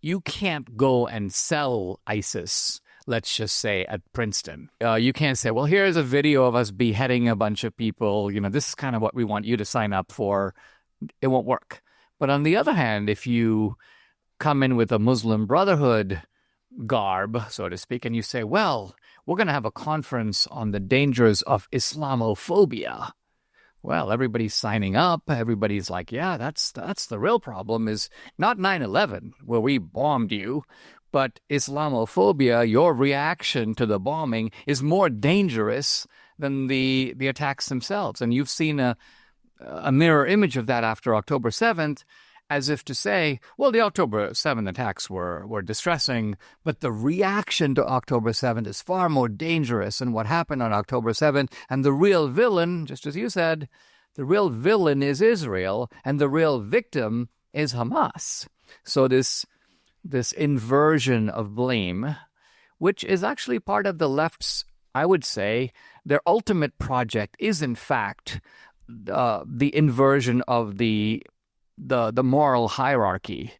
you can't go and sell ISIS, let's just say, at Princeton. You can't say, well, here's a video of us beheading a bunch of people. This is kind of what we want you to sign up for. It won't work. But on the other hand, if you come in with a Muslim Brotherhood garb, so to speak, and you say, well, we're going to have a conference on the dangers of Islamophobia. Well, everybody's signing up. Everybody's like, yeah, that's the real problem, is not 9/11, where we bombed you, but Islamophobia, your reaction to the bombing, is more dangerous than the attacks themselves. And you've seen a mirror image of that after October 7th, as if to say, well, the October 7th attacks were distressing, but the reaction to October 7th is far more dangerous than what happened on October 7th. And the real villain, just as you said, the real villain is Israel, and the real victim is Hamas. So this inversion of blame, which is actually part of the left's, I would say, their ultimate project is, in fact, the inversion of the moral hierarchy.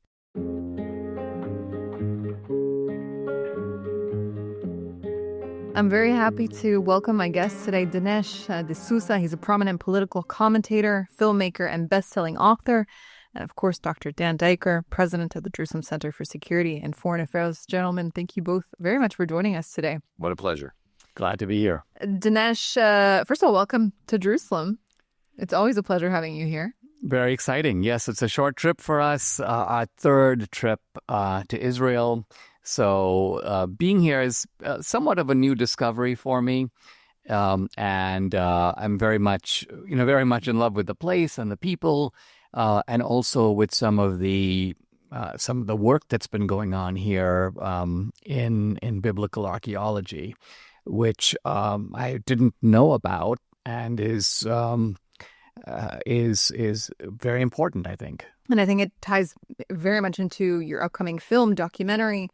I'm very happy to welcome my guest today, Dinesh D'Souza. He's a prominent political commentator, filmmaker, and best-selling author. And of course, Dr. Dan Diker, president of the Jerusalem Center for Security and Foreign Affairs. Gentlemen, thank you both very much for joining us today. What a pleasure. Glad to be here. Dinesh, first of all, welcome to Jerusalem. It's always a pleasure having you here. Very exciting. Yes, it's a short trip for us, our third trip to Israel. So being here is somewhat of a new discovery for me. And I'm very much in love with the place and the people, and also with some of the work that's been going on here in biblical archaeology, which I didn't know about, and is very important, I think. And I think it ties very much into your upcoming film documentary,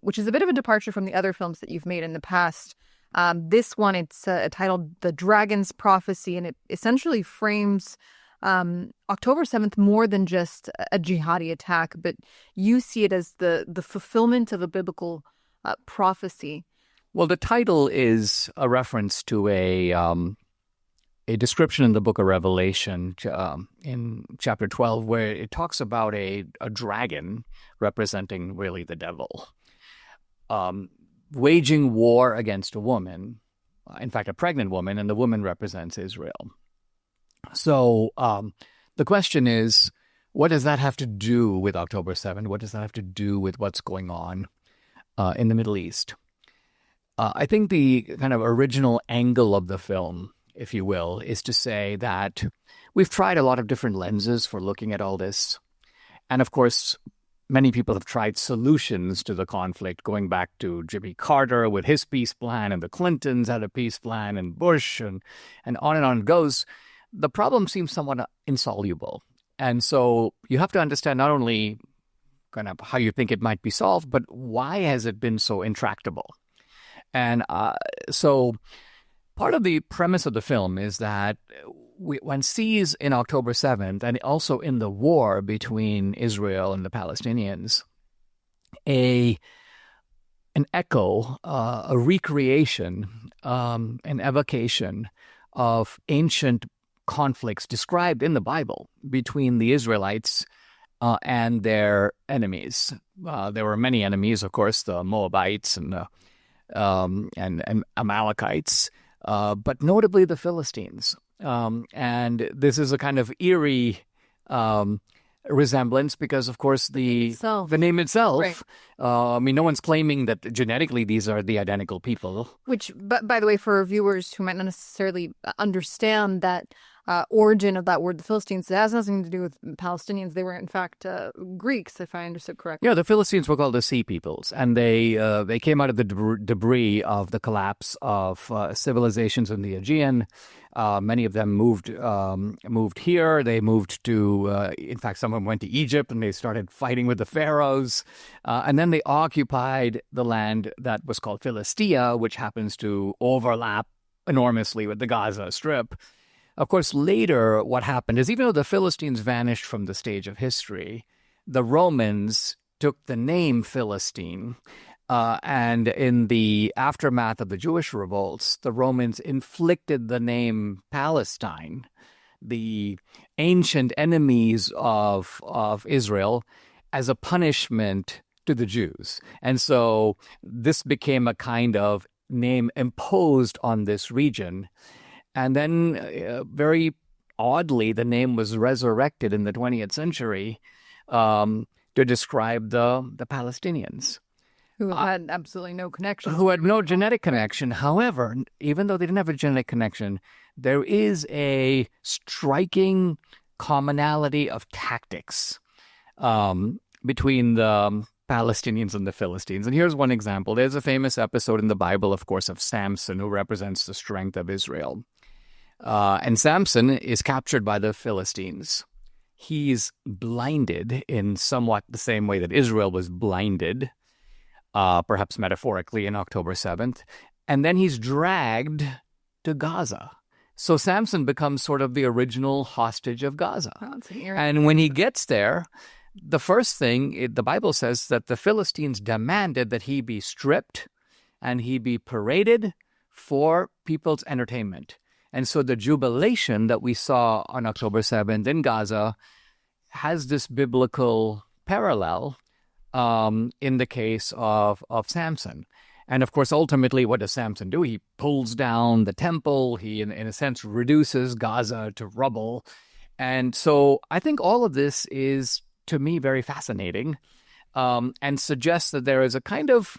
which is a bit of a departure from the other films that you've made in the past. This one, it's titled The Dragon's Prophecy, and it essentially frames October 7th more than just a jihadi attack, but you see it as the fulfillment of a biblical prophecy. Well, the title is a reference to a description in the book of Revelation in chapter 12, where it talks about a dragon representing really the devil, waging war against a woman, in fact, a pregnant woman, and the woman represents Israel. So the question is, what does that have to do with October 7th? What does that have to do with what's going on in the Middle East? I think the kind of original angle of the film, if you will, is to say that we've tried a lot of different lenses for looking at all this. And of course, many people have tried solutions to the conflict, going back to Jimmy Carter with his peace plan, and the Clintons had a peace plan, and Bush, and on it goes. The problem seems somewhat insoluble. And so you have to understand not only kind of how you think it might be solved, but why has it been so intractable? And so part of the premise of the film is that one sees in October 7th, and also in the war between Israel and the Palestinians, an echo, a recreation, an evocation of ancient conflicts described in the Bible between the Israelites and their enemies. There were many enemies, of course, the Moabites and Amalekites, but notably the Philistines. And this is a kind of eerie resemblance because, of course, the name itself. Right. I mean, no one's claiming that genetically these are the identical people. Which, by the way, for viewers who might not necessarily understand that origin of that word, the Philistines, it has nothing to do with Palestinians. They were, in fact, Greeks, if I understood correctly. Yeah, the Philistines were called the Sea Peoples, and they came out of the debris of the collapse of civilizations in the Aegean. Many of them moved here. They moved to, in fact, some of them went to Egypt, and they started fighting with the pharaohs. And then they occupied the land that was called Philistia, which happens to overlap enormously with the Gaza Strip. Of course, later what happened is, even though the Philistines vanished from the stage of history, the Romans took the name Philistine. And in the aftermath of the Jewish revolts, the Romans inflicted the name Palestine, the ancient enemies of Israel, as a punishment to the Jews. And so this became a kind of name imposed on this region. And then very oddly, the name was resurrected in the 20th century to describe the Palestinians. Who had absolutely no connection. Who had no genetic connection. However, even though they didn't have a genetic connection, there is a striking commonality of tactics between the Palestinians and the Philistines. And here's one example. There's a famous episode in the Bible, of course, of Samson, who represents the strength of Israel. And Samson is captured by the Philistines. He's blinded in somewhat the same way that Israel was blinded, perhaps metaphorically, in October 7th. And then he's dragged to Gaza. So Samson becomes sort of the original hostage of Gaza. And when he gets there, the first thing, the Bible says that the Philistines demanded that he be stripped and he be paraded for people's entertainment. And so the jubilation that we saw on October 7th in Gaza has this biblical parallel in the case of Samson. And of course, ultimately, what does Samson do? He pulls down the temple. He, in a sense, reduces Gaza to rubble. And so I think all of this is, to me, very fascinating and suggests that there is a kind of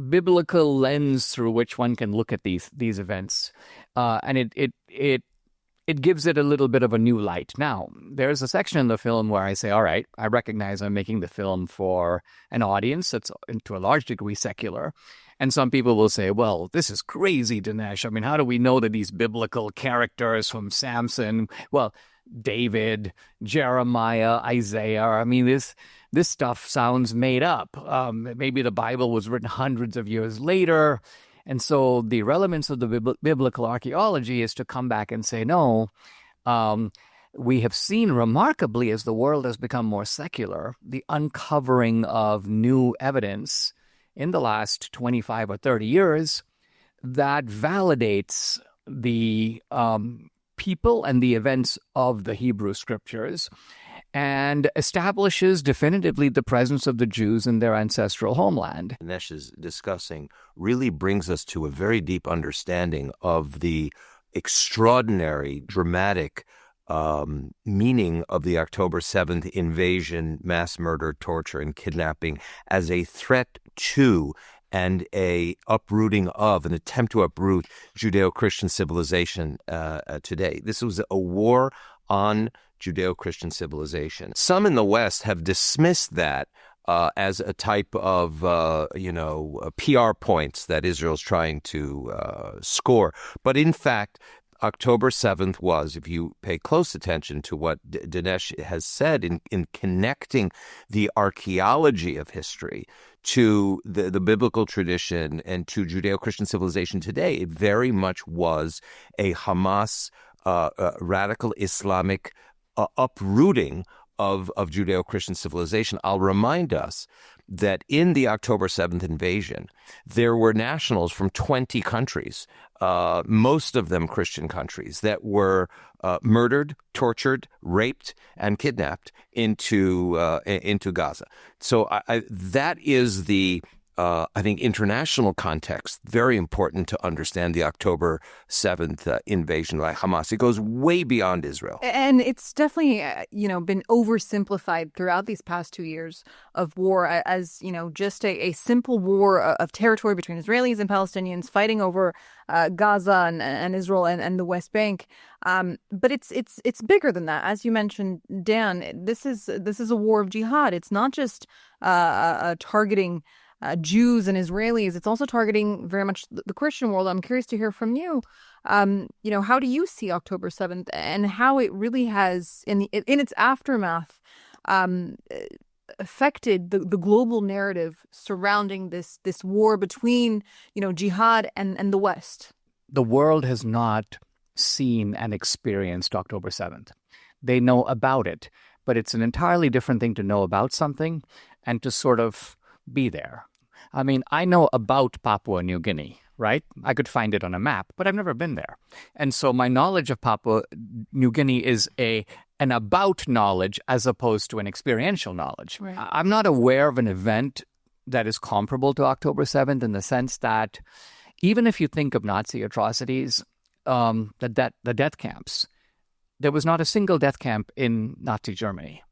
biblical lens through which one can look at these events. And it gives it a little bit of a new light. Now, there's a section in the film where I say, all right, I recognize I'm making the film for an audience that's to a large degree secular. And some people will say, well, this is crazy, Dinesh. I mean, how do we know that these biblical characters from Samson, well, David, Jeremiah, Isaiah, I mean, this stuff sounds made up. Maybe the Bible was written hundreds of years later. And so the relevance of the biblical archaeology is to come back and say, no, we have seen remarkably, as the world has become more secular, the uncovering of new evidence in the last 25 or 30 years that validates the people and the events of the Hebrew Scriptures and establishes definitively the presence of the Jews in their ancestral homeland. Dinesh is discussing really brings us to a very deep understanding of the extraordinary, dramatic meaning of the October 7th invasion, mass murder, torture, and kidnapping as a threat to and a uprooting of, an attempt to uproot Judeo-Christian civilization today. This was a war on Judeo-Christian civilization. Some in the West have dismissed that as a type of, PR points that Israel's trying to score. But in fact, October 7th was, if you pay close attention to what Dinesh has said in connecting the archaeology of history to the biblical tradition and to Judeo-Christian civilization today, it very much was a Hamas radical Islamic uprooting of Judeo-Christian civilization. I'll remind us that in the October 7th invasion, there were nationals from 20 countries, most of them Christian countries, that were murdered, tortured, raped, and kidnapped into Gaza. So that is the I think international context, very important to understand the October 7th invasion by Hamas. It goes way beyond Israel. And it's definitely, been oversimplified throughout these past 2 years of war as, just a simple war of territory between Israelis and Palestinians fighting over Gaza and Israel and the West Bank. But it's bigger than that. As you mentioned, Dan, this is a war of jihad. It's not just targeting Jews and Israelis. It's also targeting very much the Christian world. I'm curious to hear from you. How do you see October 7th and how it really has, in its aftermath, affected the global narrative surrounding this war between, jihad and the West? The world has not seen and experienced October 7th. They know about it, but it's an entirely different thing to know about something and to sort of be there. I mean, I know about Papua New Guinea, right? I could find it on a map, but I've never been there. And so my knowledge of Papua New Guinea is an about knowledge as opposed to an experiential knowledge. Right. I'm not aware of an event that is comparable to October 7th in the sense that even if you think of Nazi atrocities, the death camps, there was not a single death camp in Nazi Germany.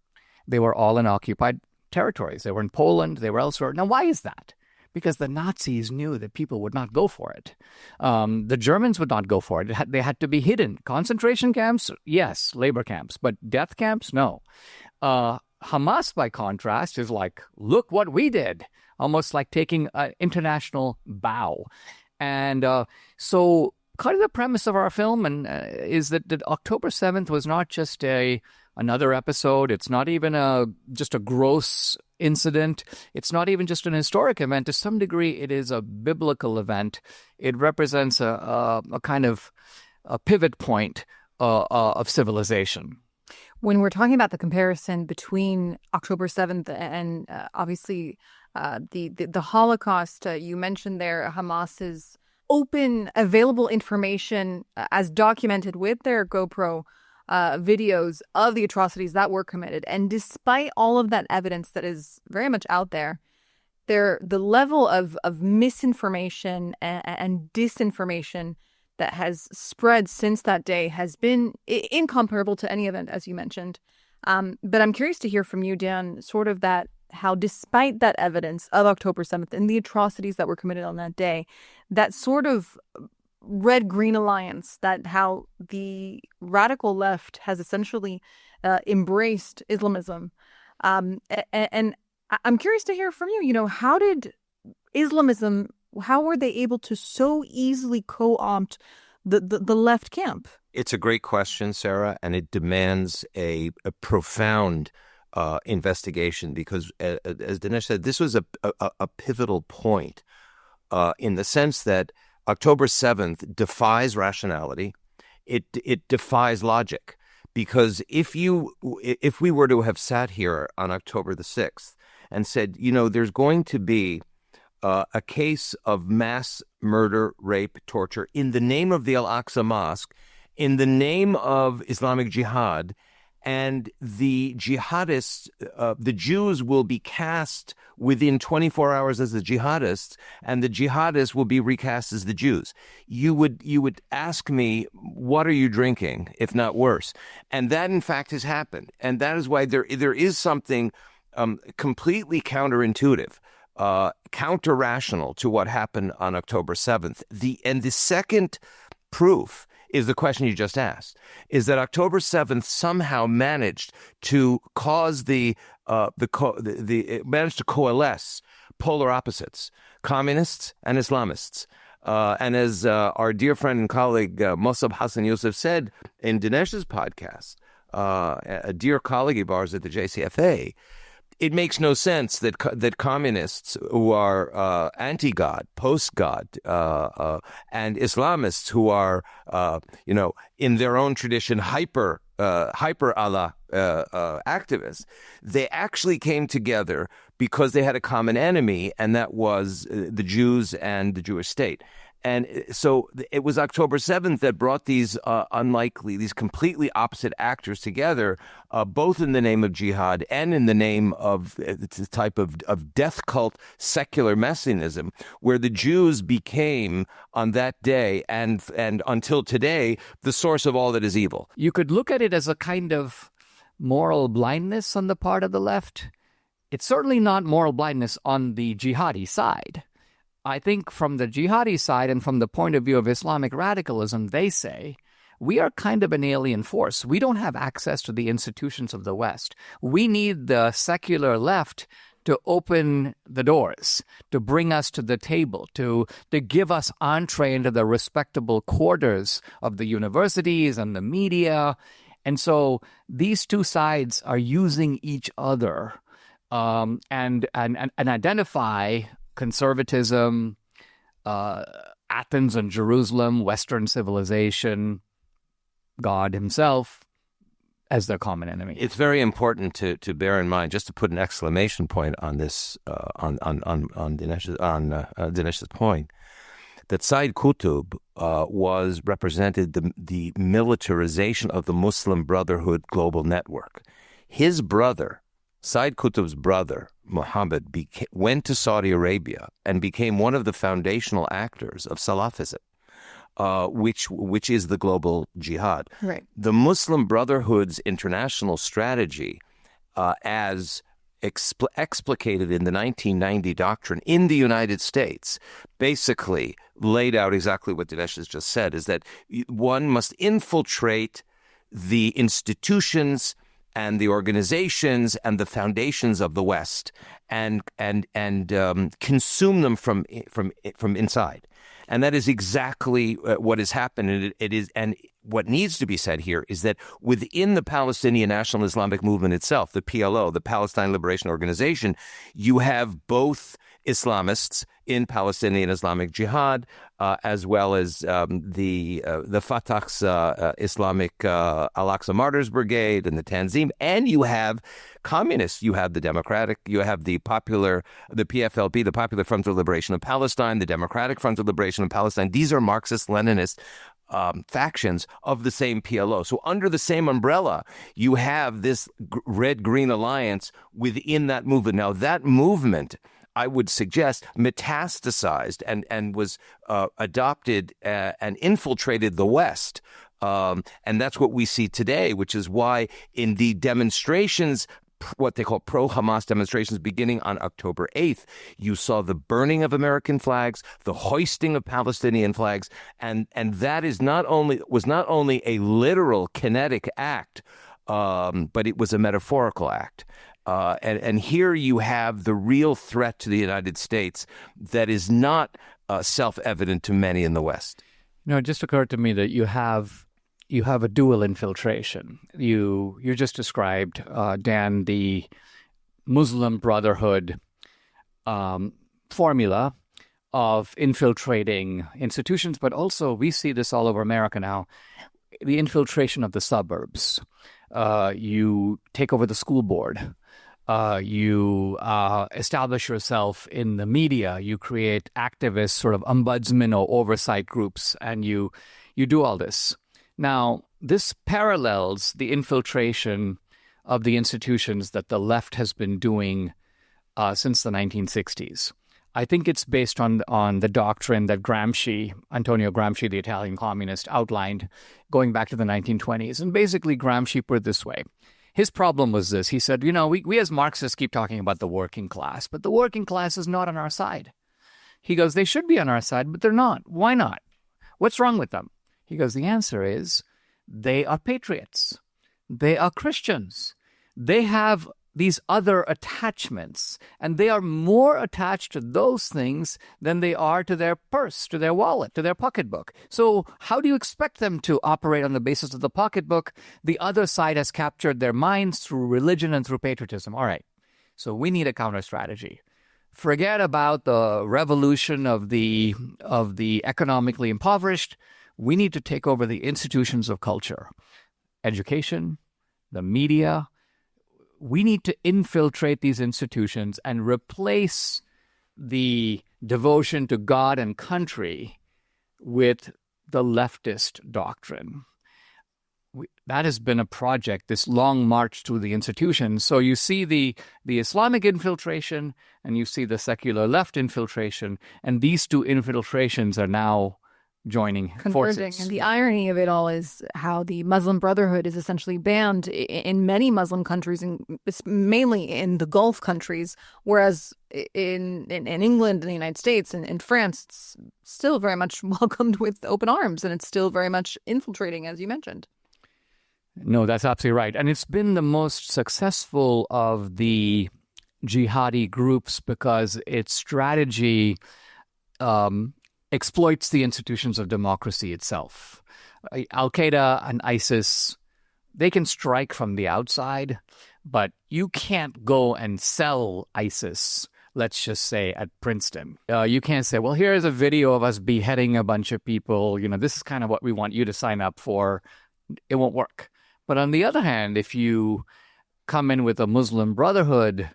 They were all in occupied territories. They were in Poland. They were elsewhere. Now, why is that? Because the Nazis knew that people would not go for it. The Germans would not go for it. They had to be hidden. Concentration camps, yes. Labor camps. But death camps, no. Hamas, by contrast, is like, look what we did. Almost like taking an international bow. And so kind of the premise of our film is that October 7th was not just another episode. It's not even just a gross incident. It's not even just an historic event. To some degree, it is a biblical event. It represents a kind of a pivot point of civilization. When we're talking about the comparison between October 7th and obviously the Holocaust, you mentioned there Hamas's open, available information as documented with their GoPro videos of the atrocities that were committed. And despite all of that evidence that is very much out there, the level of misinformation and disinformation that has spread since that day has been incomparable to any event, as you mentioned. But I'm curious to hear from you, Dan, sort of how despite that evidence of October 7th and the atrocities that were committed on that day, that sort of red-green alliance, that how the radical left has essentially embraced Islamism. And I'm curious to hear from you, how did Islamism, how were they able to so easily co-opt the left camp? It's a great question, Sarah, and it demands a profound investigation because, as Dinesh said, this was a pivotal point in the sense that October 7th defies rationality. It defies logic because if we were to have sat here on October the 6th and said, there's going to be a case of mass murder, rape, torture in the name of the Al-Aqsa Mosque, in the name of Islamic Jihad, and the jihadists, the Jews will be cast within 24 hours as the jihadists, and the jihadists will be recast as the Jews. You would ask me, what are you drinking, if not worse? And that, in fact, has happened. And that is why there is something completely counterintuitive, counter-rational to what happened on October 7th. And the second proof is the question you just asked, is that October 7th somehow managed to cause managed to coalesce polar opposites, communists and Islamists. And as our dear friend and colleague Mossab Hassan Youssef said in Dinesh's podcast, a dear colleague of ours at the JCFA, it makes no sense that communists who are anti-God, post-God, and Islamists who are, in their own tradition, hyper Allah activists, they actually came together because they had a common enemy, and that was the Jews and the Jewish state. And so it was October 7th that brought these these completely opposite actors together, both in the name of jihad and in the name of the type of death cult secular messianism, where the Jews became, on that day and until today, the source of all that is evil. You could look at it as a kind of moral blindness on the part of the left. It's certainly not moral blindness on the jihadi side. I think from the jihadi side and from the point of view of Islamic radicalism, they say, we are kind of an alien force. We don't have access to the institutions of the West. We need the secular left to open the doors, to bring us to the table, to give us entree into the respectable quarters of the universities and the media. And so these two sides are using each other and identify conservatism, Athens and Jerusalem, Western civilization, God himself, as their common enemy. It's very important to bear in mind, just to put an exclamation point on this, on Dinesh's point, that Said Qutb represented the militarization of the Muslim Brotherhood global network. His brother, Said Qutb's brother, Muhammad, went to Saudi Arabia and became one of the foundational actors of Salafism, which is the global jihad. Right. The Muslim Brotherhood's international strategy, as explicated in the 1990 doctrine in the United States, basically laid out exactly what Dinesh has just said, is that one must infiltrate the institutions and the organizations and the foundations of the West and consume them from inside. And that is exactly what has happened. And it is, and what needs to be said here is that within the Palestinian National Islamic Movement itself, the PLO, the Palestine Liberation Organization, you have both Islamists in Palestinian Islamic Jihad, as well as the Fatah's Islamic Al-Aqsa Martyrs Brigade and the Tanzim, and you have communists. You have the Democratic, you have the PFLP, the Popular Front of Liberation of Palestine, the Democratic Front of Liberation of Palestine. These are Marxist-Leninist factions of the same PLO. So under the same umbrella, you have this red-green alliance within that movement. Now, that movement, I would suggest, metastasized and was adopted and infiltrated the West. And that's what we see today, which is why in the demonstrations, what they call pro-Hamas demonstrations beginning on October 8th, you saw the burning of American flags, the hoisting of Palestinian flags, and that was not only a literal kinetic act, but it was a metaphorical act. And here you have the real threat to the United States that is not self-evident to many in the West. It just occurred to me that you have a dual infiltration. You just described, Dan, the Muslim Brotherhood formula of infiltrating institutions, but also we see this all over America now, the infiltration of the suburbs. You take over the school board. You establish yourself in the media. You create activist sort of ombudsman or oversight groups, and you do all this. Now, this parallels the infiltration of the institutions that the left has been doing since the 1960s. I think it's based on the doctrine that Antonio Gramsci, the Italian communist, outlined going back to the 1920s. And basically, Gramsci put it this way. His problem was this. He said, we as Marxists keep talking about the working class, but the working class is not on our side. He goes, they should be on our side, but they're not. Why not? What's wrong with them? He goes, the answer is they are patriots. They are Christians. They have these other attachments, and they are more attached to those things than they are to their purse, to their wallet, to their pocketbook. So how do you expect them to operate on the basis of the pocketbook? The other side has captured their minds through religion and through patriotism. All right, so we need a counter strategy. Forget about the revolution of the economically impoverished. We need to take over the institutions of culture, education, the media. We need to infiltrate these institutions and replace the devotion to God and country with the leftist doctrine. That has been a project, this long march through the institutions. So you see the Islamic infiltration and you see the secular left infiltration, and these two infiltrations are now joining converging. forces. And the irony of it all is how the Muslim Brotherhood is essentially banned in many Muslim countries, and mainly in the Gulf countries, whereas in England and the United States and in France, it's still very much welcomed with open arms, and it's still very much infiltrating, as you mentioned. No, that's absolutely right. And it's been the most successful of the jihadi groups because its strategy exploits the institutions of democracy itself. Al-Qaeda and ISIS, they can strike from the outside, but you can't go and sell ISIS, let's just say, at Princeton. You can't say, well, here's a video of us beheading a bunch of people. This is kind of what we want you to sign up for. It won't work. But on the other hand, if you come in with a Muslim Brotherhood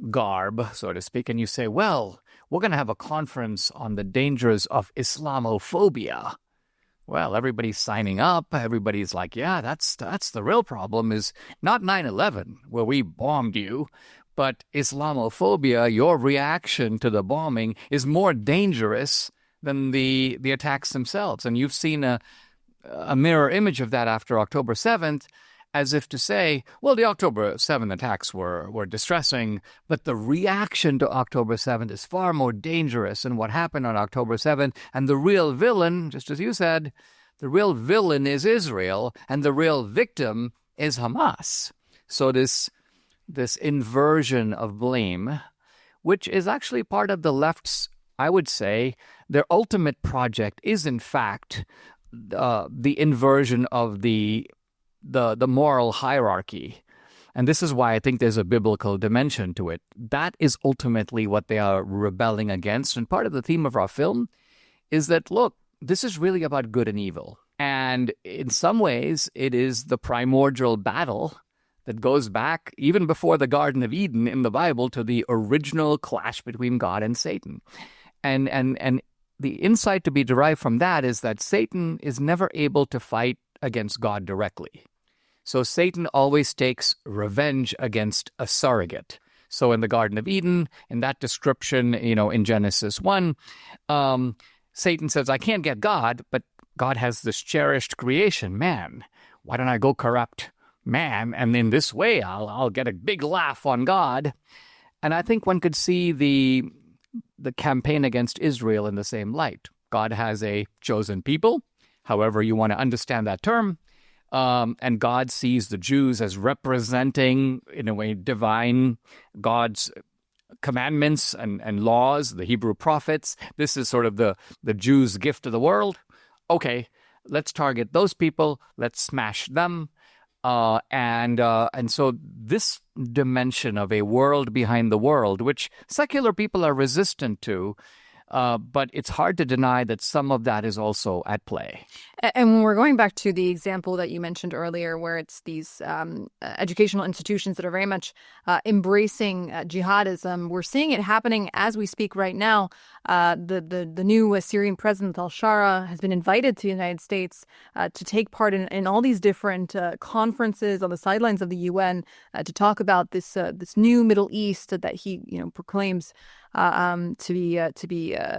garb, so to speak, and you say, well, we're going to have a conference on the dangers of Islamophobia. Well, everybody's signing up. Everybody's like, yeah, that's the real problem, is not 9/11, where we bombed you, but Islamophobia, your reaction to the bombing, is more dangerous than the attacks themselves. And you've seen a mirror image of that after October 7th, as if to say, well, the October 7th attacks were distressing, but the reaction to October 7th is far more dangerous than what happened on October 7th. And the real villain, just as you said, the real villain is Israel, and the real victim is Hamas. So this inversion of blame, which is actually part of the left's, I would say, their ultimate project is, in fact, the inversion of the moral hierarchy. And this is why I think there's a biblical dimension to it. That is ultimately what they are rebelling against. And part of the theme of our film is that, look, this is really about good and evil. And in some ways, it is the primordial battle that goes back even before the Garden of Eden in the Bible to the original clash between God and Satan. And the insight to be derived from that is that Satan is never able to fight against God directly. So Satan always takes revenge against a surrogate. So in the Garden of Eden, in that description, in Genesis 1, Satan says, I can't get God, but God has this cherished creation, man. Why don't I go corrupt man? And in this way, I'll get a big laugh on God. And I think one could see the campaign against Israel in the same light. God has a chosen people, however you want to understand that term. And God sees the Jews as representing, in a way, divine God's commandments and laws, the Hebrew prophets. This is sort of the Jews' gift to the world. Okay, let's target those people. Let's smash them. And so this dimension of a world behind the world, which secular people are resistant to, but it's hard to deny that some of that is also at play. And when we're going back to the example that you mentioned earlier, where it's these educational institutions that are very much embracing jihadism, we're seeing it happening as we speak right now. The new Syrian president, al-Shara, has been invited to the United States to take part in all these different conferences on the sidelines of the UN to talk about this new Middle East that he proclaims to be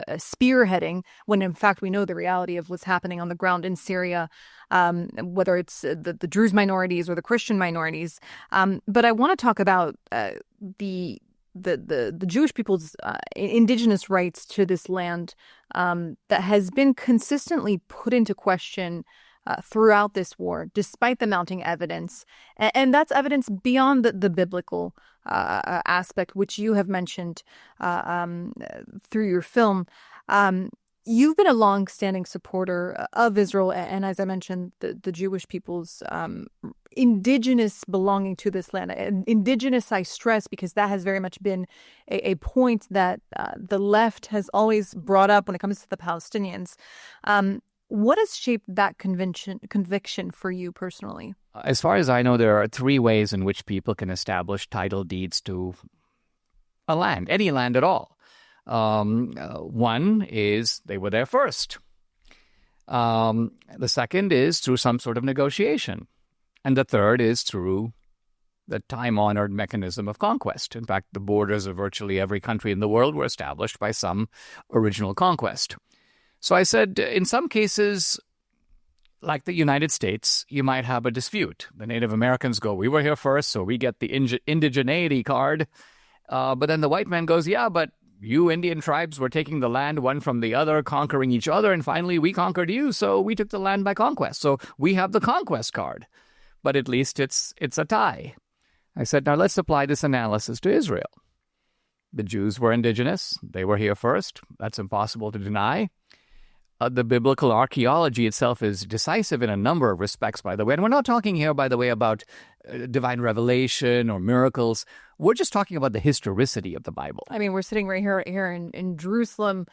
spearheading, when in fact we know the reality of what's happening on the ground in Syria, whether it's the Druze minorities or the Christian minorities. But I want to talk about the Jewish people's indigenous rights to this land that has been consistently put into question throughout this war, despite the mounting evidence. And that's evidence beyond the biblical aspect, which you have mentioned through your film. You've been a long-standing supporter of Israel, and as I mentioned, the Jewish people's indigenous belonging to this land. Indigenous, I stress, because that has very much been a point that the left has always brought up when it comes to the Palestinians. What has shaped that conviction for you personally? As far as I know, there are three ways in which people can establish title deeds to a land, any land at all. One is they were there first. The second is through some sort of negotiation. And the third is through the time-honored mechanism of conquest. In fact, the borders of virtually every country in the world were established by some original conquest. So I said, in some cases, like the United States, you might have a dispute. The Native Americans go, we were here first, so we get the indigeneity card. But then the white man goes, yeah, but you Indian tribes were taking the land one from the other, conquering each other, and finally we conquered you, so we took the land by conquest. So we have the conquest card. But at least it's a tie. I said, now let's apply this analysis to Israel. The Jews were indigenous. They were here first. That's impossible to deny. the biblical archaeology itself is decisive in a number of respects, by the way. And we're not talking here, by the way, about divine revelation or miracles. We're just talking about the historicity of the Bible. I mean, we're sitting right here in Jerusalem,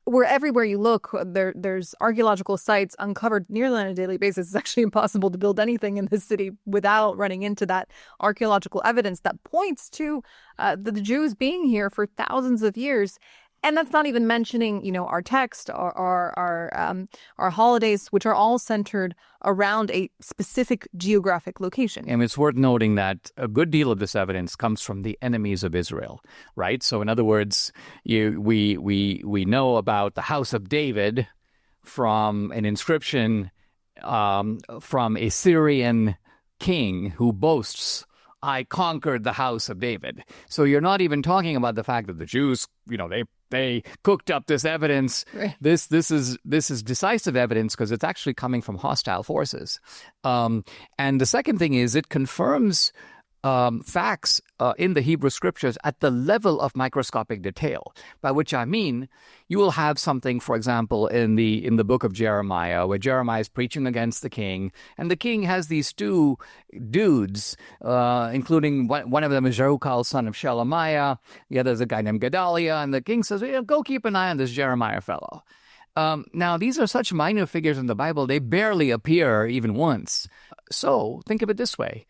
where everywhere you look, there's archaeological sites uncovered nearly on a daily basis. It's actually impossible to build anything in this city without running into that archaeological evidence that points to the Jews being here for thousands of years. And that's not even mentioning, our text, our holidays, which are all centered around a specific geographic location. And it's worth noting that a good deal of this evidence comes from the enemies of Israel, right? So, in other words, we know about the house of David from an inscription from a Syrian king who boasts, "I conquered the house of David." So you're not even talking about the fact that the Jews, they cooked up this evidence. Right. This is decisive evidence because it's actually coming from hostile forces. And the second thing is it confirms facts in the Hebrew scriptures at the level of microscopic detail, by which I mean you will have something, for example, in the book of Jeremiah, where Jeremiah is preaching against the king, and the king has these two dudes, including one of them is Jerukal, son of Shelemiah, the other is a guy named Gedaliah, and the king says, go keep an eye on this Jeremiah fellow. Now, these are such minor figures in the Bible, they barely appear even once. So think of it this way.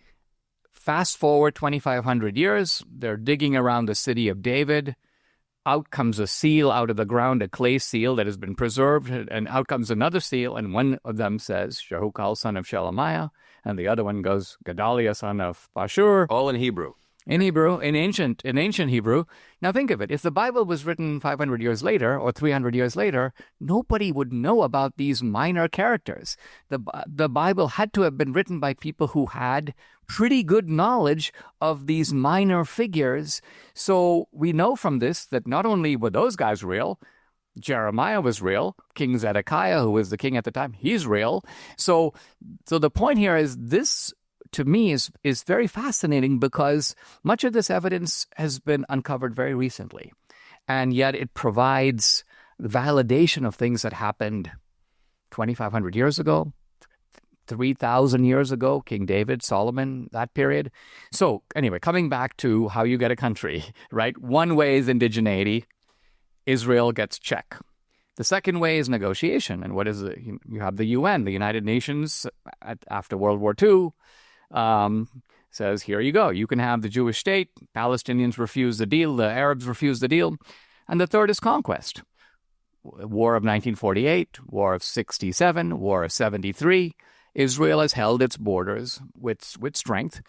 Fast forward 2,500 years, they're digging around the city of David. Out comes a seal out of the ground, a clay seal that has been preserved, and out comes another seal, and one of them says, Jehukal, son of Shelemiah, and the other one goes, Gedaliah, son of Pashur. All in Hebrew. In Hebrew, in ancient Hebrew. Now think of it. If the Bible was written 500 years later or 300 years later, nobody would know about these minor characters. The Bible had to have been written by people who had pretty good knowledge of these minor figures. So we know from this that not only were those guys real, Jeremiah was real. King Zedekiah, who was the king at the time, he's real. So the point here is this, to me, is very fascinating because much of this evidence has been uncovered very recently. And yet it provides the validation of things that happened 2,500 years ago, 3,000 years ago, King David, Solomon, that period. So anyway, coming back to how you get a country, right? One way is indigeneity. Israel gets check. The second way is negotiation. And what is it? You have the UN, the United Nations, after World War II, says, here you go. You can have the Jewish state. Palestinians refuse the deal. The Arabs refuse the deal. And the third is conquest. War of 1948, War of 67, War of 73. Israel has held its borders with strength.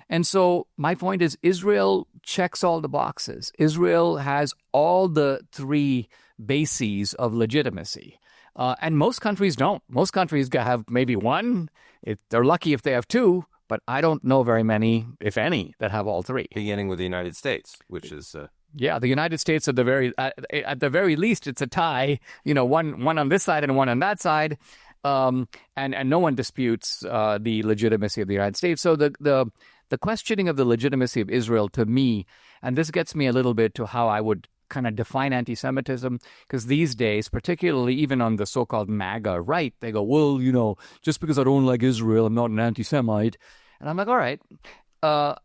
And so my point is Israel checks all the boxes. Israel has all the three bases of legitimacy. And most countries don't. Most countries have maybe one. They're lucky if they have two. But I don't know very many, if any, that have all three. Beginning with the United States, which is... Yeah, the United States, at the very least, it's a tie. One on this side and one on that side. And no one disputes the legitimacy of the United States. So the questioning of the legitimacy of Israel, to me, and this gets me a little bit to how I would kind of define anti-Semitism, because these days, particularly even on the so-called MAGA right, they go, well, just because I don't like Israel, I'm not an anti-Semite. And I'm like, all right,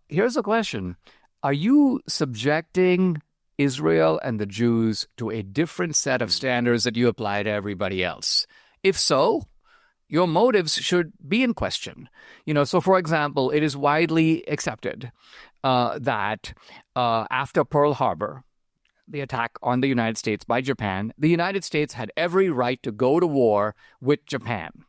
here's a question. Are you subjecting Israel and the Jews to a different set of standards that you apply to everybody else? If so, your motives should be in question. So for example, it is widely accepted that after Pearl Harbor, the attack on the United States by Japan, the United States had every right to go to war with Japan.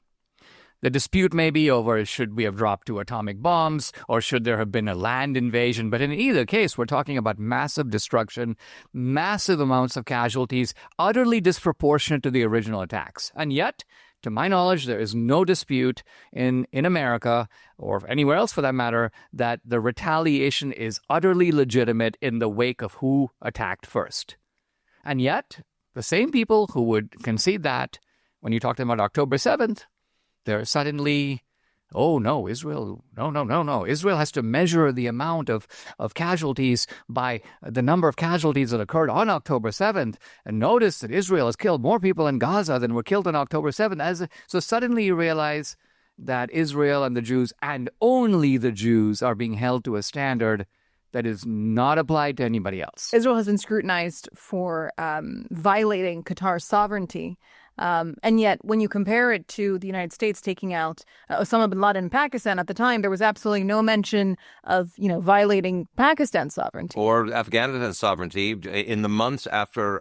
The dispute may be over should we have dropped 2 atomic bombs or should there have been a land invasion. But in either case, we're talking about massive destruction, massive amounts of casualties, utterly disproportionate to the original attacks. And yet, to my knowledge, there is no dispute in America, or anywhere else for that matter, that the retaliation is utterly legitimate in the wake of who attacked first. And yet, the same people who would concede that, when you talk to them about October 7th, they're suddenly oh, no, Israel, no. Israel has to measure the amount of casualties by the number of casualties that occurred on October 7th. And notice that Israel has killed more people in Gaza than were killed on October 7th. So suddenly you realize that Israel and the Jews, and only the Jews, are being held to a standard that is not applied to anybody else. Israel has been scrutinized for violating Qatar's sovereignty. And yet, when you compare it to the United States taking out Osama bin Laden in Pakistan at the time, there was absolutely no mention of, violating Pakistan's sovereignty or Afghanistan's sovereignty in the months after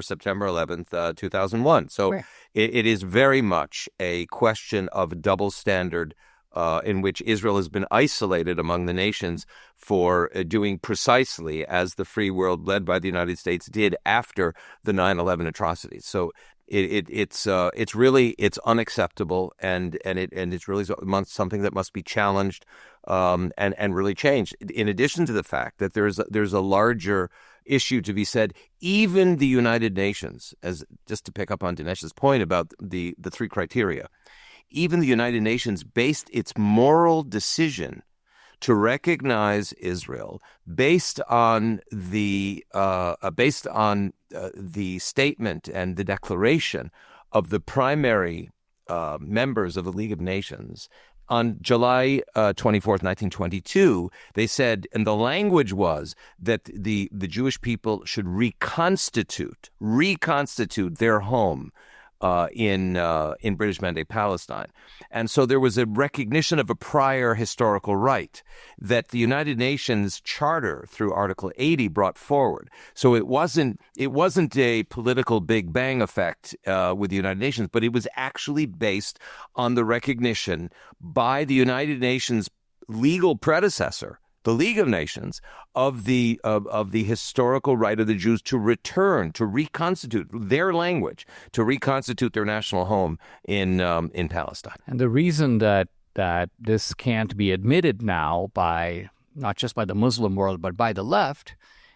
September 11th, 2001. So right. it is very much a question of double standard. In which Israel has been isolated among the nations for doing precisely as the free world led by the United States did after the 9/11 atrocities. So it's unacceptable, and it's really something that must be challenged and really changed. In addition to the fact that there's a larger issue to be said, even the United Nations, as just to pick up on Dinesh's point about the three criteria. Even the United Nations based its moral decision to recognize Israel based on the statement and the declaration of the primary members of the League of Nations. On July 24th, 1922, they said, and the language was that the Jewish people should reconstitute their home in British Mandate Palestine. And so there was a recognition of a prior historical right that the United Nations Charter through Article 80 brought forward. So it wasn't a political Big Bang effect with the United Nations, but it was actually based on the recognition by the United Nations legal predecessor, the League of Nations, of the historical right of the Jews to return, to reconstitute their language, to reconstitute their national home in Palestine. And the reason that this can't be admitted now by not just by the Muslim world but by the left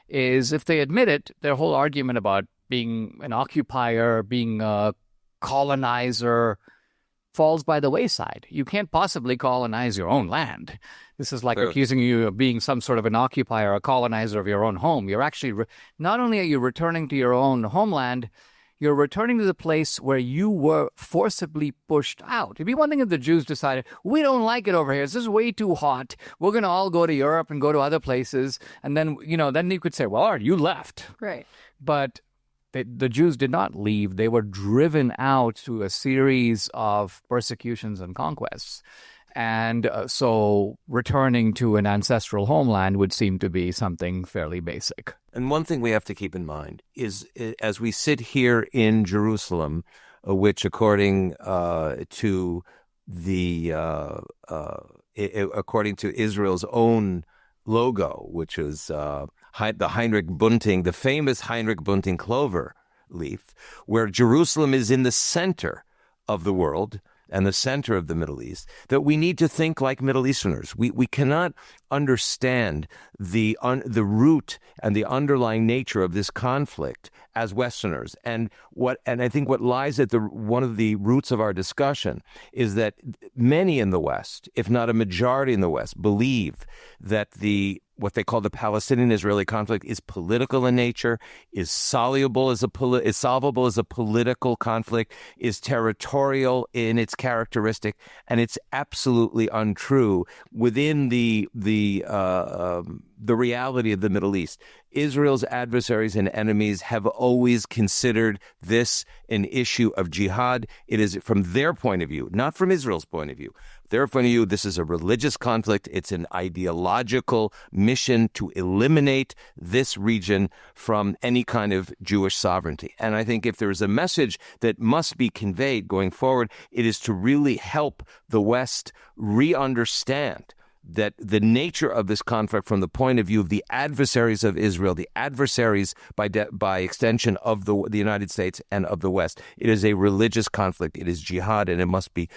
is if they admit it, their whole argument about being an occupier, being a colonizer, falls by the wayside. You can't possibly colonize your own land. This is like accusing you of being some sort of an occupier, a colonizer of your own home. You're actually, not only are you returning to your own homeland, you're returning to the place where you were forcibly pushed out. It'd be one thing if the Jews decided, we don't like it over here. This is way too hot. We're going to all go to Europe and go to other places. And then, then you could say, well, you left. Right. But the Jews did not leave. They were driven out through a series of persecutions and conquests. And so returning to an ancestral homeland would seem to be something fairly basic. And one thing we have to keep in mind is as we sit here in Jerusalem, which according to Israel's own logo, which is the Heinrich Bunting, the famous Heinrich Bunting clover leaf, where Jerusalem is in the center of the world and the center of the Middle East, that we need to think like Middle Easterners. We cannot understand the root and the underlying nature of this conflict as Westerners. And I think what lies at one of the roots of our discussion is that many in the West, if not a majority in the West, believe that what they call the Palestinian-Israeli conflict is political in nature, is solvable as a political conflict, is territorial in its characteristic, and it's absolutely untrue within the reality of the Middle East. Israel's adversaries and enemies have always considered this an issue of jihad. It is from their point of view, not from Israel's point of view. Their point of view, this is a religious conflict. It's an ideological mission to eliminate this region from any kind of Jewish sovereignty. And I think if there is a message that must be conveyed going forward, it is to really help the West re-understand that the nature of this conflict from the point of view of the adversaries of Israel, the adversaries by extension of the United States and of the West, it is a religious conflict. It is jihad, and it must be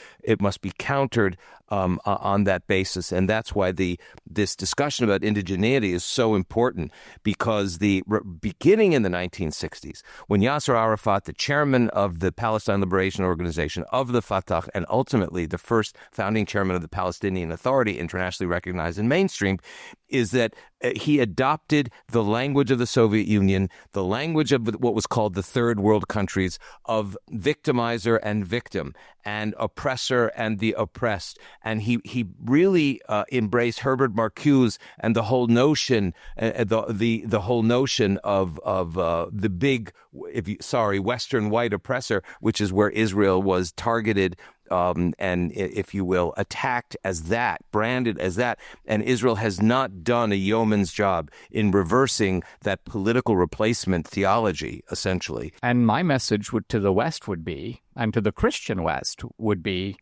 countered on that basis. And that's why this discussion about indigeneity is so important, because beginning in the 1960s, when Yasser Arafat, the chairman of the Palestine Liberation Organization, of the Fatah, and ultimately the first founding chairman of the Palestinian Authority, internationally recognized and mainstreamed, is that he adopted the language of the Soviet Union, the language of what was called the third world countries, of victimizer and victim, and oppressor and the oppressed. And he really embraced Herbert Marcuse and the whole notion, the whole notion of the big, Western white oppressor, which is where Israel was targeted and, if you will, attacked as that, branded as that. And Israel has not done a yeoman's job in reversing that political replacement theology, essentially. And my message to the West would be, and to the Christian West would be,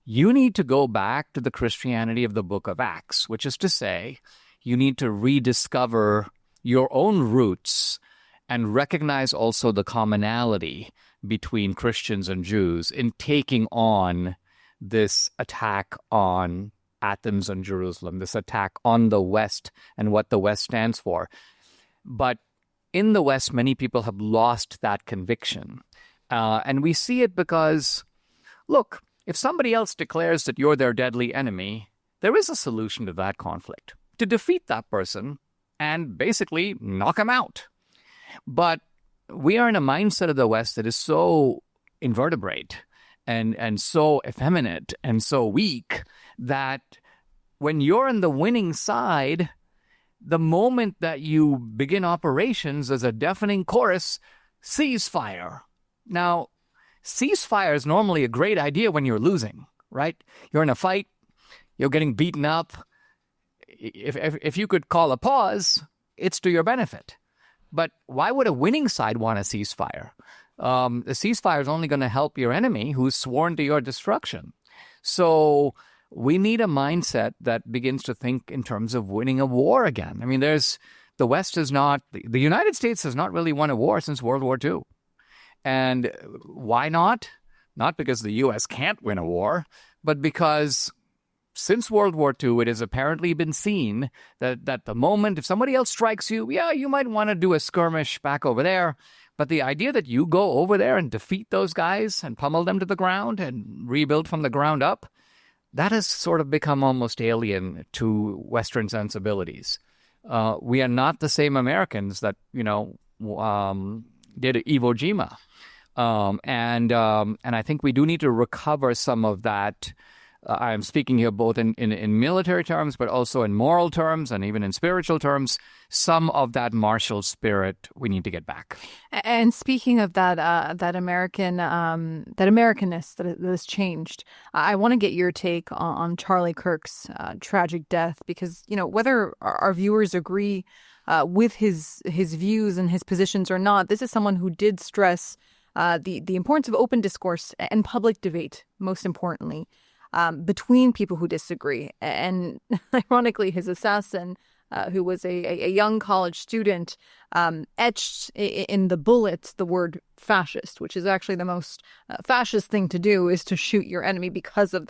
you need to go back to the Christianity of the book of Acts, which is to say, you need to rediscover your own roots and recognize also the commonality between Christians and Jews in taking on this attack on Athens and Jerusalem, this attack on the West and what the West stands for. But in the West, many people have lost that conviction. And we see it because, look, if somebody else declares that you're their deadly enemy, there is a solution to that conflict, to defeat that person and basically knock him out. But we are in a mindset of the West that is so invertebrate and so effeminate and so weak that when you're on the winning side, the moment that you begin operations, there's a deafening chorus, ceasefire. Now, ceasefire is normally a great idea when you're losing, right? You're in a fight, you're getting beaten up. If you could call a pause, it's to your benefit. But why would a winning side want a ceasefire? The ceasefire is only going to help your enemy who's sworn to your destruction. So we need a mindset that begins to think in terms of winning a war again. I mean, the West has not, the United States has not really won a war since World War II. And why not? Not because the U.S. can't win a war, but because since World War II, it has apparently been seen that the moment, if somebody else strikes you, yeah, you might want to do a skirmish back over there. But the idea that you go over there and defeat those guys and pummel them to the ground and rebuild from the ground up, that has sort of become almost alien to Western sensibilities. We are not the same Americans that, did Iwo Jima. And I think we do need to recover some of that. I'm speaking here both in military terms, but also in moral terms and even in spiritual terms. Some of that martial spirit we need to get back. And speaking of that Americanness that has changed, I want to get your take on Charlie Kirk's tragic death, because whether our viewers agree with his views and his positions or not, this is someone who did stress the importance of open discourse and public debate, most importantly. Between people who disagree. And ironically, his assassin, who was a young college student, etched in the bullets the word fascist, which is actually the most fascist thing to do, is to shoot your enemy because of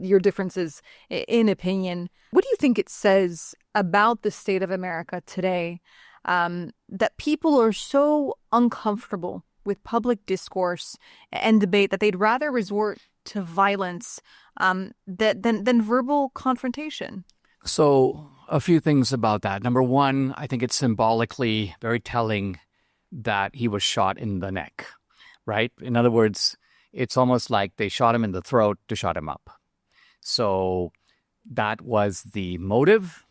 your differences in opinion. What do you think it says about the state of America today that people are so uncomfortable with public discourse and debate that they'd rather resort to violence than verbal confrontation? So a few things about that. Number one, I think it's symbolically very telling that he was shot in the neck, right? In other words, it's almost like they shot him in the throat to shut him up. So that was the motive.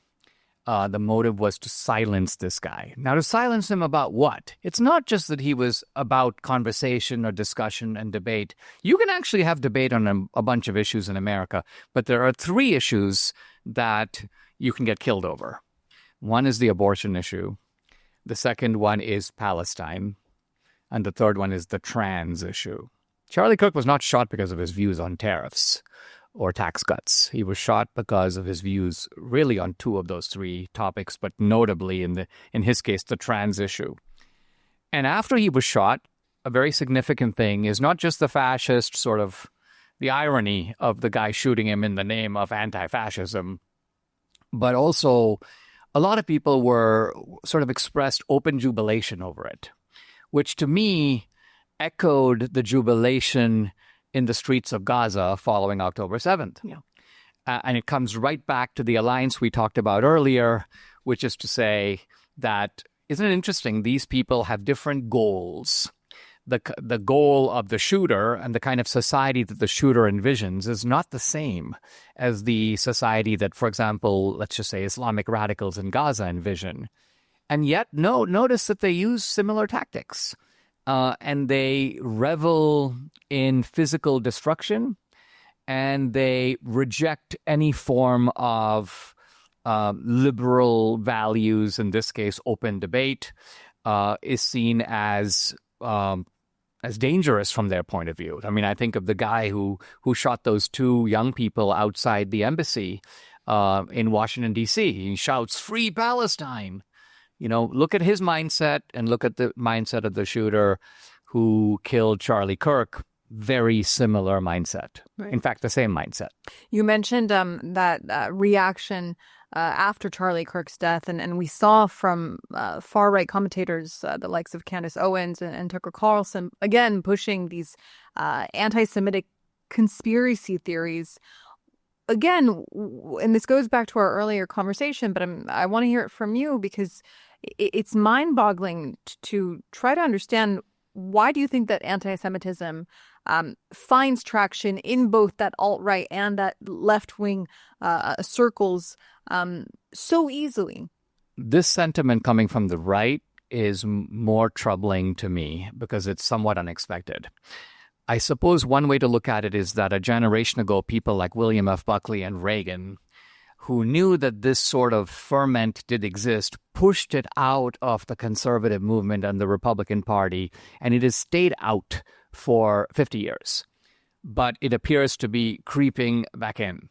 The motive was to silence this guy. Now, to silence him about what? It's not just that he was about conversation or discussion and debate. You can actually have debate on a bunch of issues in America, but there are three issues that you can get killed over. One is the abortion issue. The second one is Palestine. And the third one is the trans issue. Charlie Kirk was not shot because of his views on tariffs or tax cuts. He was shot because of his views really on two of those three topics, but notably in his case, the trans issue. And after he was shot, a very significant thing is not just the fascist sort of the irony of the guy shooting him in the name of anti-fascism, but also a lot of people were sort of expressed open jubilation over it, which to me echoed the jubilation in the streets of Gaza following October 7th. Yeah. And it comes right back to the alliance we talked about earlier, which is to say that, isn't it interesting, these people have different goals. The goal of the shooter and the kind of society that the shooter envisions is not the same as the society that, for example, let's just say Islamic radicals in Gaza envision. And yet, notice that they use similar tactics. And they revel in physical destruction, and they reject any form of liberal values. In this case, open debate is seen as dangerous from their point of view. I mean, I think of the guy who shot those two young people outside the embassy in Washington, D.C. He shouts, "Free Palestine!" You know, look at his mindset and look at the mindset of the shooter who killed Charlie Kirk. Very similar mindset. Right. In fact, the same mindset. You mentioned that reaction after Charlie Kirk's death, and we saw from far-right commentators, the likes of Candace Owens and Tucker Carlson, again, pushing these anti-Semitic conspiracy theories. Again, and this goes back to our earlier conversation, but I want to hear it from you because it's mind-boggling to try to understand, why do you think that anti-Semitism finds traction in both that alt-right and that left-wing circles so easily? This sentiment coming from the right is more troubling to me because it's somewhat unexpected. I suppose one way to look at it is that a generation ago, people like William F. Buckley and Reagan, who knew that this sort of ferment did exist, pushed it out of the conservative movement and the Republican Party, and it has stayed out for 50 years. But it appears to be creeping back in.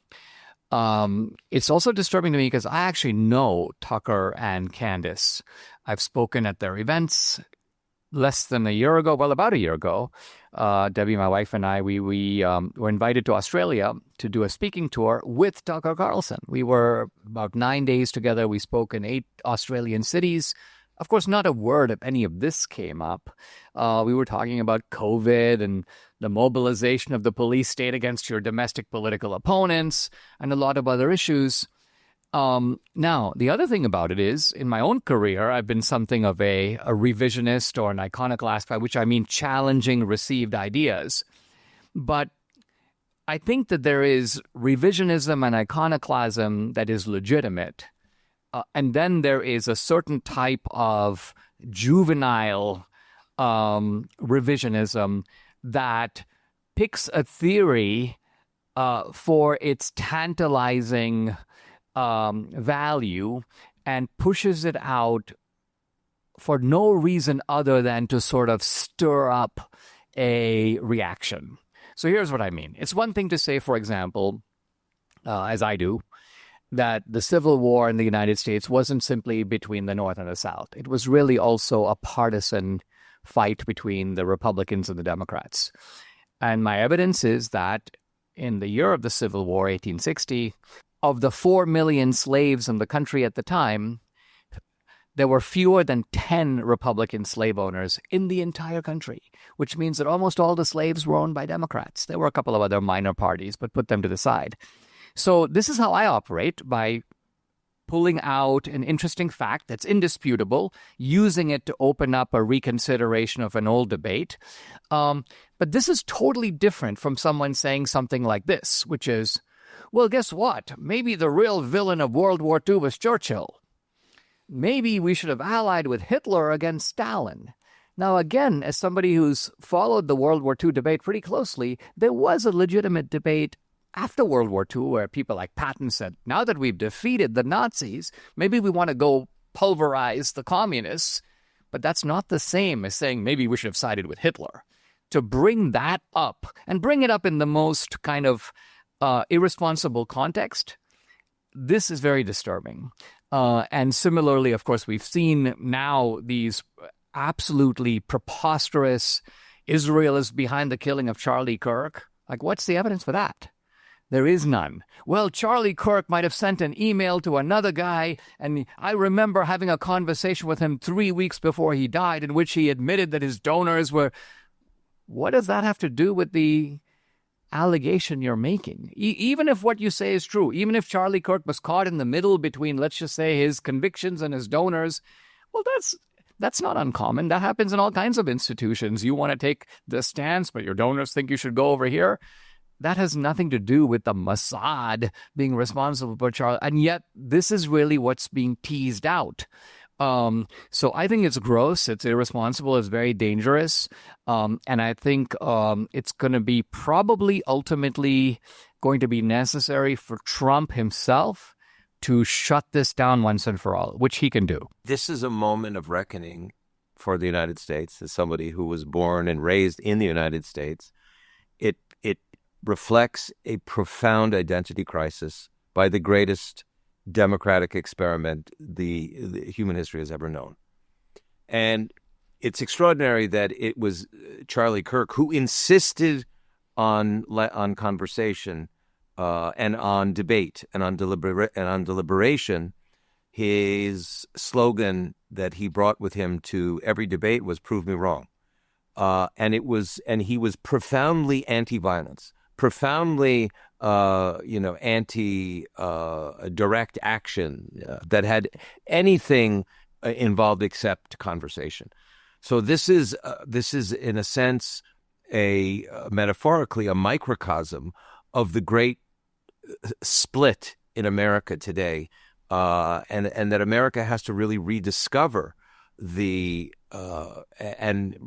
It's also disturbing to me because I actually know Tucker and Candace. I've spoken at their events less than a year ago, well, about a year ago. Debbie, my wife, and I, we were invited to Australia to do a speaking tour with Tucker Carlson. We were about 9 days together. We spoke in 8 Australian cities. Of course, not a word of any of this came up. We were talking about COVID and the mobilization of the police state against your domestic political opponents and a lot of other issues. Now, the other thing about it is, in my own career, I've been something of a revisionist or an iconoclast, by which I mean challenging received ideas. But I think that there is revisionism and iconoclasm that is legitimate. And then there is a certain type of juvenile revisionism that picks a theory for its tantalizing value and pushes it out for no reason other than to sort of stir up a reaction. So here's what I mean. It's one thing to say, for example, as I do, that the Civil War in the United States wasn't simply between the North and the South. It was really also a partisan fight between the Republicans and the Democrats. And my evidence is that in the year of the Civil War, 1860, of the 4 million slaves in the country at the time, there were fewer than 10 Republican slave owners in the entire country, which means that almost all the slaves were owned by Democrats. There were a couple of other minor parties, but put them to the side. So this is how I operate, by pulling out an interesting fact that's indisputable, using it to open up a reconsideration of an old debate. But this is totally different from someone saying something like this, which is, well, guess what? Maybe the real villain of World War II was Churchill. Maybe we should have allied with Hitler against Stalin. Now, again, as somebody who's followed the World War II debate pretty closely, there was a legitimate debate after World War II where people like Patton said, now that we've defeated the Nazis, maybe we want to go pulverize the communists. But that's not the same as saying maybe we should have sided with Hitler. To bring that up, and bring it up in the most kind of irresponsible context, this is very disturbing. And similarly, of course, we've seen now these absolutely preposterous Israel is behind the killing of Charlie Kirk. Like, what's the evidence for that? There is none. Well, Charlie Kirk might have sent an email to another guy, and I remember having a conversation with him 3 weeks before he died in which he admitted that his donors were... What does that have to do with the allegation you're making? Even if what you say is true, even if Charlie Kirk was caught in the middle between, let's just say, his convictions and his donors, well, that's not uncommon. That happens in all kinds of institutions. You want to take the stance, but your donors think you should go over here. That has nothing to do with the Mossad being responsible for Charlie. And yet, this is really what's being teased out. So I think it's gross, it's irresponsible, it's very dangerous. And I think it's going to be probably ultimately going to be necessary for Trump himself to shut this down once and for all, which he can do. This is a moment of reckoning for the United States. As somebody who was born and raised in the United States, it reflects a profound identity crisis by the greatest democratic experiment the human history has ever known. And it's extraordinary that it was Charlie Kirk who insisted on conversation and on debate and on deliberation. His slogan that he brought with him to every debate was "Prove me wrong," and he was profoundly anti-violence, profoundly anti-direct action that had anything involved except conversation. So this is in a sense metaphorically a microcosm of the great split in America today, and that America has to really rediscover and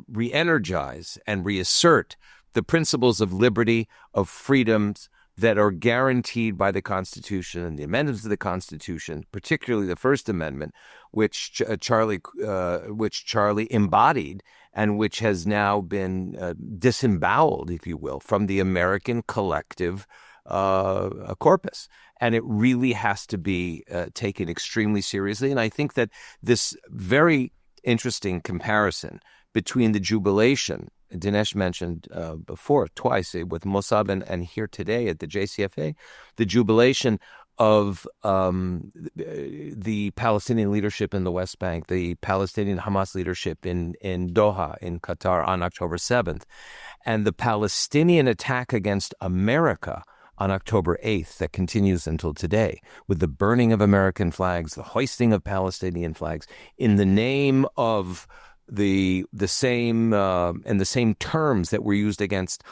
re-energize and reassert the principles of liberty, of freedoms that are guaranteed by the Constitution and the amendments to the Constitution, particularly the First Amendment, which Charlie embodied and which has now been disemboweled, if you will, from the American collective corpus. And it really has to be taken extremely seriously. And I think that this very interesting comparison between the jubilation Dinesh mentioned before twice with Mossad and here today at the JCFA, the jubilation of the Palestinian leadership in the West Bank, the Palestinian Hamas leadership in Doha, in Qatar on October 7th, and the Palestinian attack against America on October 8th that continues until today, with the burning of American flags, the hoisting of Palestinian flags in the name of the same and the same terms that were used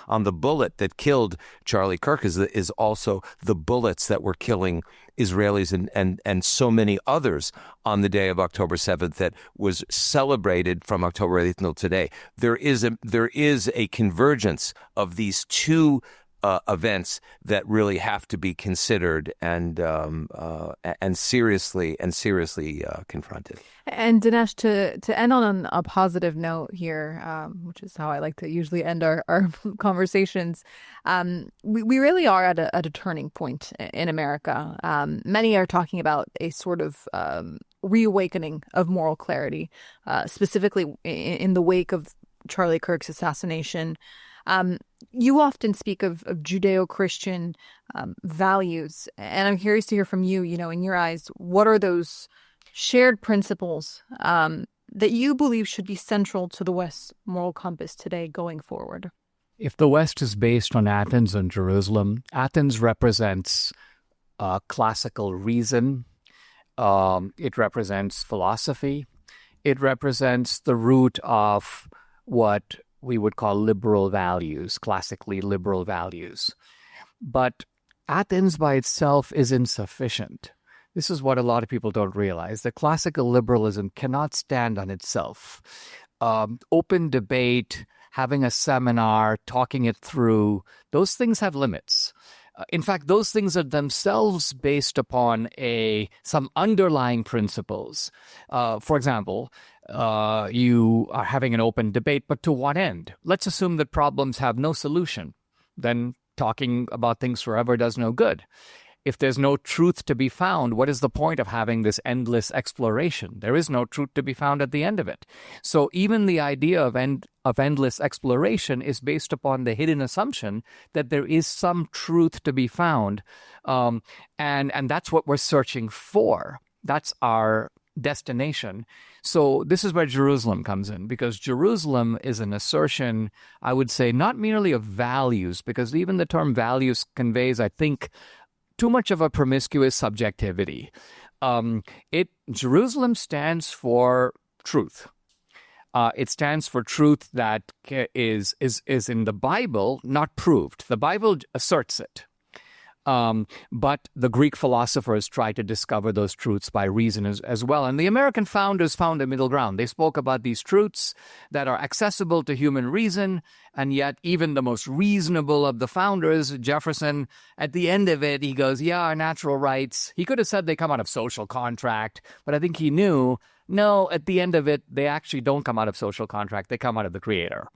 on the bullet that killed Charlie Kirk is also the bullets that were killing Israelis and so many others on the day of October 7th that was celebrated from October 8th until today. There is a convergence of these two events that really have to be considered and seriously confronted. And Dinesh, to end on a positive note here, which is how I like to usually end our conversations, we really are at a turning point in America. Many are talking about a sort of reawakening of moral clarity, specifically in the wake of Charlie Kirk's assassination. You often speak of Judeo-Christian values, and I'm curious to hear from you, in your eyes, what are those shared principles that you believe should be central to the West's moral compass today going forward? If the West is based on Athens and Jerusalem, Athens represents classical reason. It represents philosophy. It represents the root of what we would call liberal values, classically liberal values. But Athens by itself is insufficient. This is what a lot of people don't realize, that classical liberalism cannot stand on itself. Open debate, having a seminar, talking it through, those things have limits. In fact, those things are themselves based upon some underlying principles. For example, you are having an open debate, but to what end? Let's assume that problems have no solution. Then talking about things forever does no good. If there's no truth to be found, what is the point of having this endless exploration? There is no truth to be found at the end of it. So even the idea of endless exploration is based upon the hidden assumption that there is some truth to be found. And that's what we're searching for. That's our destination. So this is where Jerusalem comes in, because Jerusalem is an assertion, I would say, not merely of values, because even the term values conveys, I think, too much of a promiscuous subjectivity. Jerusalem stands for truth. It stands for truth that is in the Bible, not proved. The Bible asserts it. But the Greek philosophers tried to discover those truths by reason as well. And the American founders found a middle ground. They spoke about these truths that are accessible to human reason, and yet even the most reasonable of the founders, Jefferson, at the end of it, he goes, yeah, our natural rights. He could have said they come out of social contract, but I think he knew, no, at the end of it, they actually don't come out of social contract. They come out of the Creator.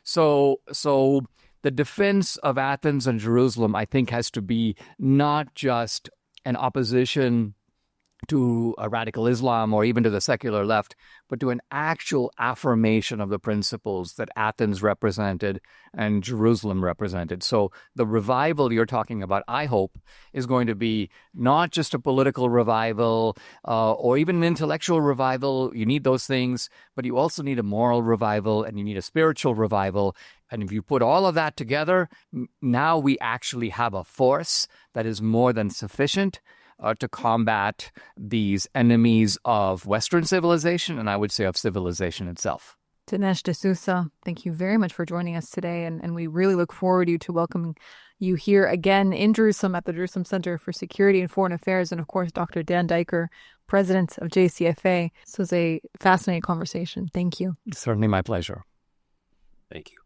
So the defense of Athens and Jerusalem, I think, has to be not just an opposition to a radical Islam or even to the secular left, but to an actual affirmation of the principles that Athens represented and Jerusalem represented. So the revival you're talking about, I hope, is going to be not just a political revival or even an intellectual revival. You need those things, but you also need a moral revival and you need a spiritual revival. And if you put all of that together, now we actually have a force that is more than sufficient to combat these enemies of Western civilization, and I would say of civilization itself. Dinesh D'Souza, thank you very much for joining us today, and we really look forward to welcoming you here again in Jerusalem at the Jerusalem Center for Security and Foreign Affairs, and of course, Dr. Dan Diker, President of JCFA. This was a fascinating conversation. Thank you. It's certainly my pleasure. Thank you.